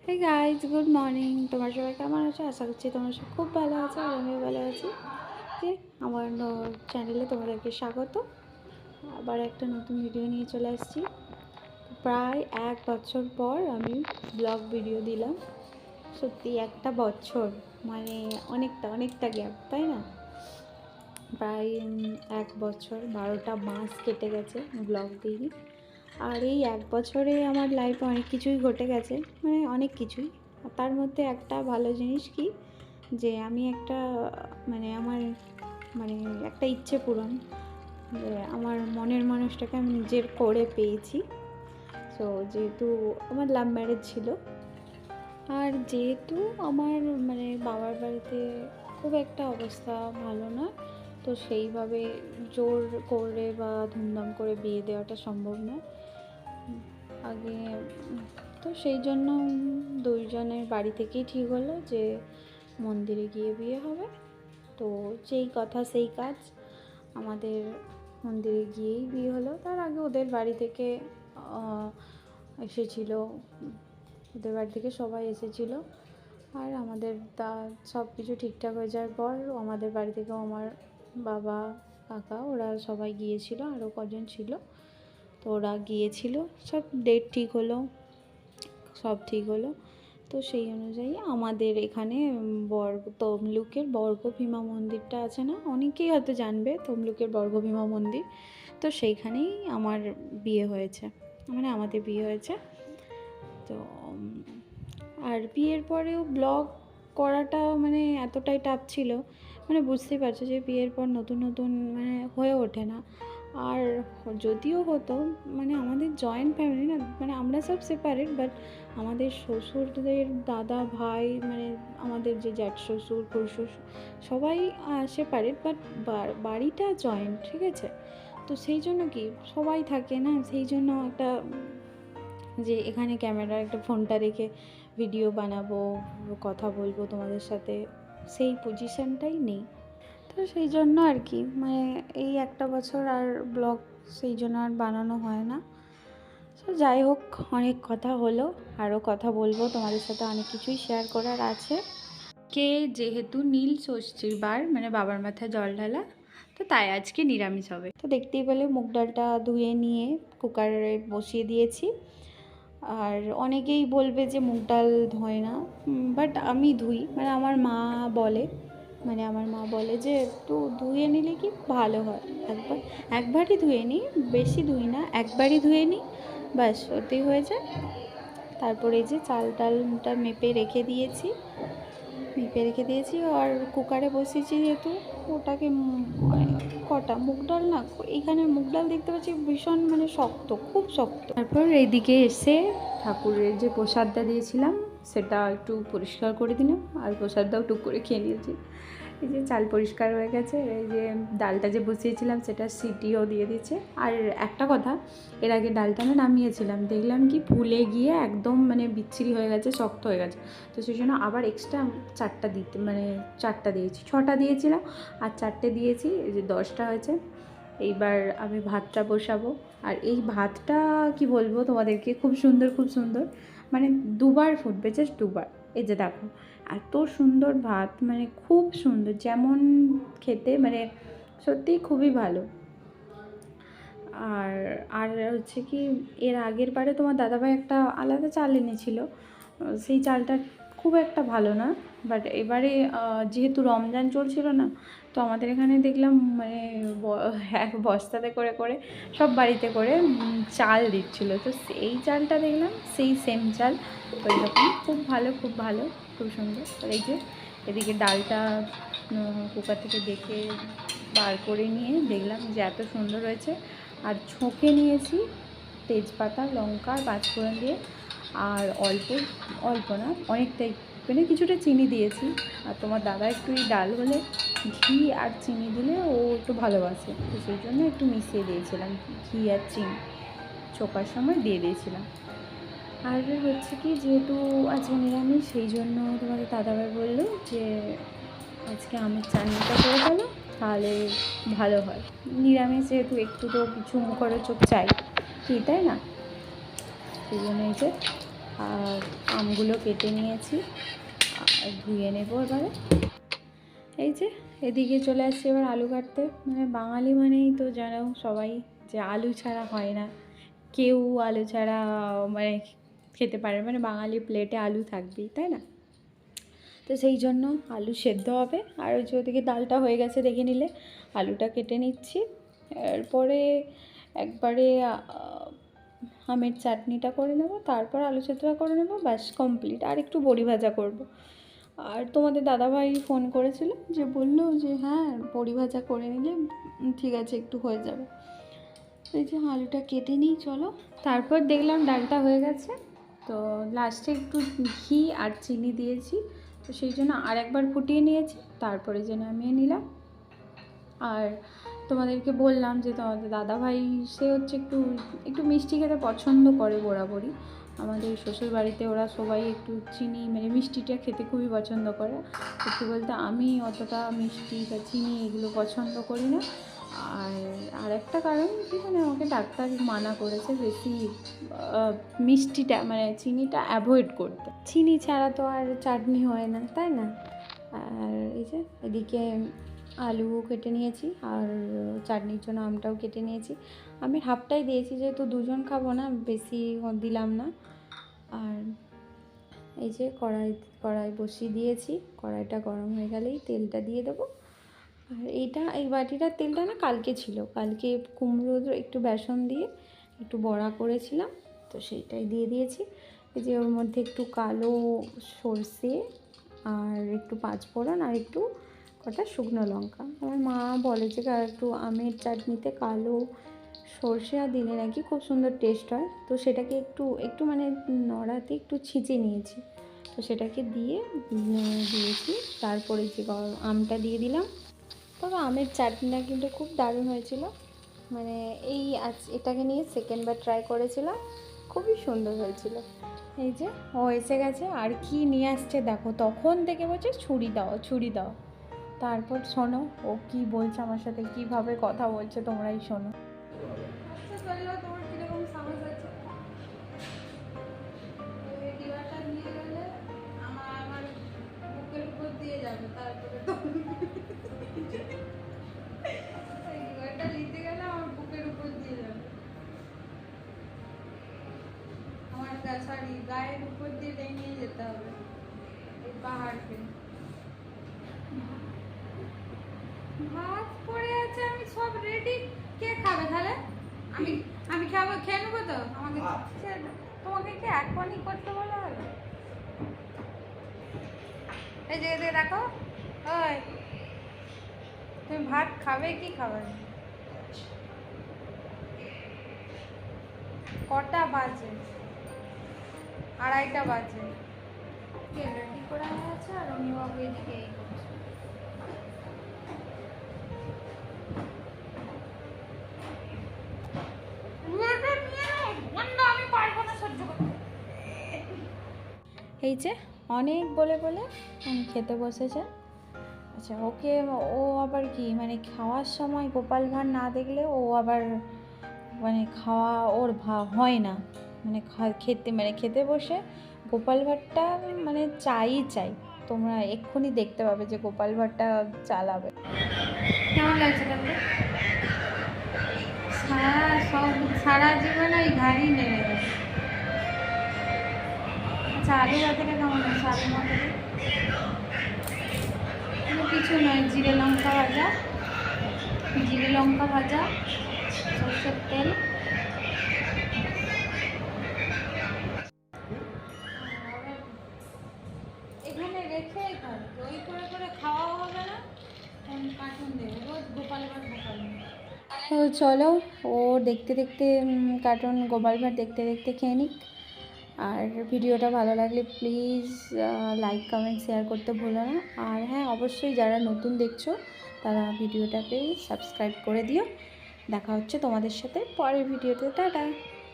Hey guys, good morning. তোমার সবাই কেমন আছো? আশা করছি তোমরা সব খুব ভালো আছো আর আমিও ভালো আছি। যে আমার চ্যানেলে তোমাদেরকে স্বাগত। আবার একটা নতুন ভিডিও নিয়ে চলে আসছি। প্রায় 1 বছর পর আমি ব্লগ ভিডিও দিলাম। সত্যি একটা বছর, মানে অনেকটা অনেকটা গ্যাপ, তাই না? প্রায় 1 বছর 12টা মাস কেটে গেছে ব্লগ দিইনি। আর এই 1 বছরে আমার লাইফে অনেক কিছুই ঘটে গেছে, মানে অনেক কিছুই। তার মধ্যে একটা ভালো জিনিস কি, যে আমি একটা আমার মানে একটা ইচ্ছে পূরণ, যে আমার মনের মানুষটাকে আমি নিজের করে পেয়েছি। তো যেহেতু আমার লাভ ম্যারেজ ছিল, আর যেহেতু আমার বাবার বাড়িতে খুব একটা অবস্থা ভালো না, তো সেইভাবে জোর করে বা ধুমধাম করে বিয়ে দেওয়াটা সম্ভব নয় আগে। তো সেই জন্য দুইজনের বাড়ি থেকেই ঠিক হলো যে মন্দিরে গিয়ে বিয়ে হবে। তো যেই কথা সেই কাজ, আমাদের মন্দিরে গিয়েই বিয়ে হলো। তার আগে ওদের বাড়ি থেকে এসেছিলো, ওদের বাড়ি থেকে সবাই এসেছিলো। আর আমাদের সব কিছু ঠিকঠাক হয়ে যাওয়ার পর আমাদের বাড়ি থেকেও আমার বাবা, কাকা, ওরা সবাই গিয়েছিলো, আরও কজন ছিল। তো ওরা গিয়েছিল, সব ডেট ঠিক হলো, সব ঠিক হলো। তো সেই অনুযায়ী আমাদের এখানে তমলুকের বর্গভীমা মন্দিরটা আছে না, অনেকেই হয়তো জানবে তমলুকের বর্গভীমা মন্দির। তো সেইখানেই আমার বিয়ে হয়েছে, আমাদের বিয়ে হয়েছে। তো আর বিয়ের পরেও ব্লগ করাটা এতটাই টাফ ছিল, বুঝতেই পারছো যে বিয়ের পর নতুন নতুন হয়ে ওঠে না। আর যদিও হতো, আমাদের জয়েন্ট ফ্যামিলি না, আমরা সব সেপারেট, বাট আমাদের শ্বশুরদের দাদা ভাই, আমাদের যে জ্যাঠ শ্বশুর খুড় সবাই সেপারেট, বাট বাড়িটা জয়েন্ট, ঠিক আছে? তো সেই জন্য কি সবাই থাকে না, সেই জন্য একটা যে এখানে ক্যামেরার একটা ফোনটা রেখে ভিডিও বানাবো, কথা বলবো তোমাদের সাথে, সেই পজিশানটাই নেই। তো সেই জন্য আর কি এই একটা বছর আর ব্লগ সেই জন্য আর বানানো হয় না। তো যাই হোক, অনেক কথা হলো, আরও কথা বলবো তোমাদের সাথে, অনেক কিছুই শেয়ার করার আছে। যেহেতু নীল ষষ্ঠীর বার, বাবার মাথায় জল ঢালা, তো তাই আজকে নিরামিষ হবে। তো দেখতেই পেলে মুগ ডালটা ধুয়ে নিয়ে কুকারে বসিয়ে দিয়েছি। আর অনেকেই বলবে যে মুগ ডাল ধোয় না, বাট আমি ধুই, আমার মা বলে যে একটু ধুয়ে নিলে কি ভালো হয়। একবারই ধুয়ে নিই, বেশি ধুই না, একবারই ধুয়ে নিই, ব্যাস ওতেই হয়ে যায়। তারপরে এই যে চাল ডালটা মেপে রেখে দিয়েছি, আর কুকারে বসিয়েছি যেহেতু, ওটাকে কটা মুগ ডাল না, এখানে মুগ ডাল দেখতে পাচ্ছি ভীষণ শক্ত, খুব শক্ত। তারপর এইদিকে এসে ঠাকুরের যে প্রসাদটা দিয়েছিলাম সেটা একটু পরিষ্কার করে দিলাম, আর প্রসাদটাও টুক করে খেয়ে নিয়েছি। এই যে চাল পরিষ্কার হয়ে গেছে, এই যে ডালটা যে বসিয়েছিলাম সেটা সিটিও দিয়ে দিয়েছে। আর একটা কথা, এর আগে ডালটা আমি নামিয়েছিলাম, দেখলাম কি ফুলে গিয়ে একদম বিচ্ছিরি হয়ে গেছে, শক্ত হয়ে গেছে। তো সেই জন্য আবার এক্সট্রা 4টা দিয়েছি, 6টা দিয়েছিলাম আর 4টে দিয়েছি, এই যে 10টা হয়েছে। এইবার আমি ভাতটা বসাবো। আর এই ভাতটা কি বলবো তোমাদেরকে, খুব সুন্দর, খুব সুন্দর, 2বার ফুটবে, জাস্ট 2বার। এই যে দেখো, এত সুন্দর ভাত, খুব সুন্দর, যেমন খেতে সত্যিই খুবই ভালো। আর আর হচ্ছে কি, এর আগের বারে তোমার দাদাভাই একটা আলাদা চাল এনেছিল, সেই চালটা খুব একটা ভালো না। বাট এবারে যেহেতু রমজান চলছিল না, তো আমাদের এখানে দেখলাম এক বস্তাতে করে করে সব বাড়িতে করে চাল দিচ্ছিলো। তো সেই চালটা দেখলাম, সেই সেম চাল, তো এরকম খুব ভালো, খুব ভালো, খুব সুন্দর। আর এই যে এদিকে ডালটা কুকার থেকে দেখে বার করে নিয়ে দেখলাম যে এত সুন্দর হয়েছে। আর ছোঁকে নিয়েছি তেজপাতা, লঙ্কা আর পাঁচফোড়ন দিয়ে, আর অল্প না, অনেকটাই, কিছুটা চিনি দিয়েছি। আর তোমার দাদা একটু এই ডাল হলে ঘি আর চিনি দিলে ও একটু ভালোবাসে, তো সেই জন্য একটু মিশিয়ে দিয়েছিলাম, ঘি আর চিনি ছোকার সময় দিয়ে দিয়েছিলাম। আর হচ্ছে কি, যেহেতু আজকে নিরামিষ, সেই জন্য তোমাদের দাদাভাই বললো যে আজকে আমের চাটনিটা করে ফেলো, তাহলে ভালো হয়। নিরামিষ যেহেতু একটু তো কিছু মুখরোচক চাই, কি তাই না? সেই জন্য এই যে আর আমগুলো কেটে নিয়েছি, আর ধুয়ে নেবো এবারে। এই যে এদিকে চলে আসছি এবার আলু কাটতে। মানে বাঙালি মানেই তো জানো সবাই যে আলু ছাড়া হয় না, কেউ আলু ছাড়া মানে খেতে পারে, মানে বাঙালি প্লেটে আলু থাকবেই, তাই না? তো সেই জন্য আলু সেদ্ধ হবে। আর ওই যে ওদিকে ডালটা হয়ে গেছে দেখে নিলে, আলুটা কেটে নিচ্ছি। এরপরে একবারে আমের চাটনিটা করে নেব, তারপর আলু সেদ্ধটা করে নেব, ব্যাস কমপ্লিট। আর একটু বড়ি ভাজা করব। আর তোমাদের দাদাভাই ফোন করেছিল, যে বললো যে হ্যাঁ বড়ি ভাজা করে নিলে ঠিক আছে, একটু হয়ে যাবে। এই যে আলুটা কেটে নিই চলো। তারপর দেখলাম ডালটা হয়ে গেছে, তো লাস্টে একটু ঘি আর চিনি দিয়েছি, তো সেই জন্য আর একবার ফুটিয়ে নিয়েছি, তারপরে যে নামিয়ে নিলাম। আর তোমাদেরকে বললাম যে তোমাদের দাদাভাই সে হচ্ছে একটু একটু মিষ্টি খেতে পছন্দ করে বরাবরই। আমাদের শ্বশুর বাড়িতে ওরা সবাই একটু চিনি মানে মিষ্টিটা খেতে খুবই পছন্দ করে। সত্যি বলতে আমি অতটা মিষ্টি বা চিনি এগুলো পছন্দ করি না। আর একটা কারণ কি, মানে আমাকে ডাক্তার মানা করেছে বেশি মিষ্টিটা মানে চিনিটা অ্যাভয়েড করতে। চিনি ছাড়া তো আর চাটনি হয় না, তাই না? আর এই যে এদিকে আলু কেটে নিয়েছি, আর চাটনির জন্য আমটাও কেটে নিয়েছি। আমি হাফটাই দিয়েছি, যেহেতু দুজন খাবো না, বেশি দিলাম না। আর এই যে কড়াই বসিয়ে দিয়েছি, কড়াইটা গরম হয়ে গেলেই তেলটা দিয়ে দেবো। আর এই বাটিটার তেলটা না কালকে ছিল, কালকে কুমড়ো একটু বেসন দিয়ে একটু বড়া করেছিলাম, তো সেইটাই দিয়ে দিয়েছি। এই যে ওর মধ্যে একটু কালো সর্ষে আর একটু পাঁচফোড়ন আর একটু কটা শুকনো লঙ্কা। আমার মা বলে যে একটু আমের চাটনিতে কালো সর্ষে আর দিলে নাকি খুব সুন্দর টেস্ট হয়, তো সেটাকে একটু মানে নড়াতে একটু ছিঁচে নিয়েছি, তো সেটাকে দিয়েছি। তারপরে যে আমটা দিয়ে দিলাম। তবে আমের চাটনিটা কিন্তু খুব দারুণ হয়েছিল। মানে এটাকে নিয়ে সেকেন্ডবার ট্রাই করেছিলাম, খুবই সুন্দর হয়েছিল। এই যে ও এসে গেছে, আর কি নিয়ে আসছে দেখো, তখন থেকে বলছে ছুরি দাও ছুরি দাও। তারপর শোনো ও কি বলছে আমার সাথে, কিভাবে কথা বলছে, তোমরাই শোনো। তোমার কিরকম সাহস আছে? নিয়ে গেলে আমার বুকের উপর দিয়ে যাবে, তারপরে নিতে গেলে আমার বুকের উপর দিয়ে যাবে, আমার গায়ের উপর দিয়ে নিয়ে যেতে হবে এই পাহাড়কে। ভাত পড়ে আছে, আমি সব রেডি, কে খাবে তাহলে? আমি খাবো, খেয়ে নেবো তো। তোমাকে কি এখনই করতে বলা হলো? এই যে দেখো, ওই তুমি ভাত খাবে কি খাবে? কটা বাজে? 2:30 বাজে। রেডি করা আছে, আর উনি বাবু এদিকে এই করছে। এই যে অনেক বলে বলে খেতে বসেছে। আচ্ছা ওকে, ও আবার কি মানে খাওয়ার সময় গোপাল ভাঁড় না দেখলে ও আবার মানে খাওয়া ওর হয় না, মানে খেতে বসে গোপাল ভাঁড়টা মানে চাই। তোমরা এক্ষুনি দেখতে পাবে যে গোপাল ভাঁড়টা চালাবে। কেমন লাগছে তাহলে? সারা জীবন ওই গাড়ি নেড়ে গেছে। আচ্ছা আলু ভাতেটা কেমন আছে? আলু ভাতে কিছু নয়, জিরে লঙ্কা ভাজা, সরষের তেল, এখানে রেখে ওই করে খাওয়া হবে না, কার্টুন দেবে রোজ গোপাল ভাঁড়। তো চলো ও দেখতে দেখতে কার্টুন গোপাল ভাঁড় দেখতে দেখতে খেয়ে নিক। আর ভিডিওটা ভালো লাগলে প্লিজ লাইক কমেন্ট শেয়ার করতে ভুলো না। আর হ্যাঁ অবশ্যই যারা নতুন দেখছো তারা ভিডিওটাকে সাবস্ক্রাইব করে দিও। দেখা হচ্ছে তোমাদের সাথে পরের ভিডিওতে, টাটা।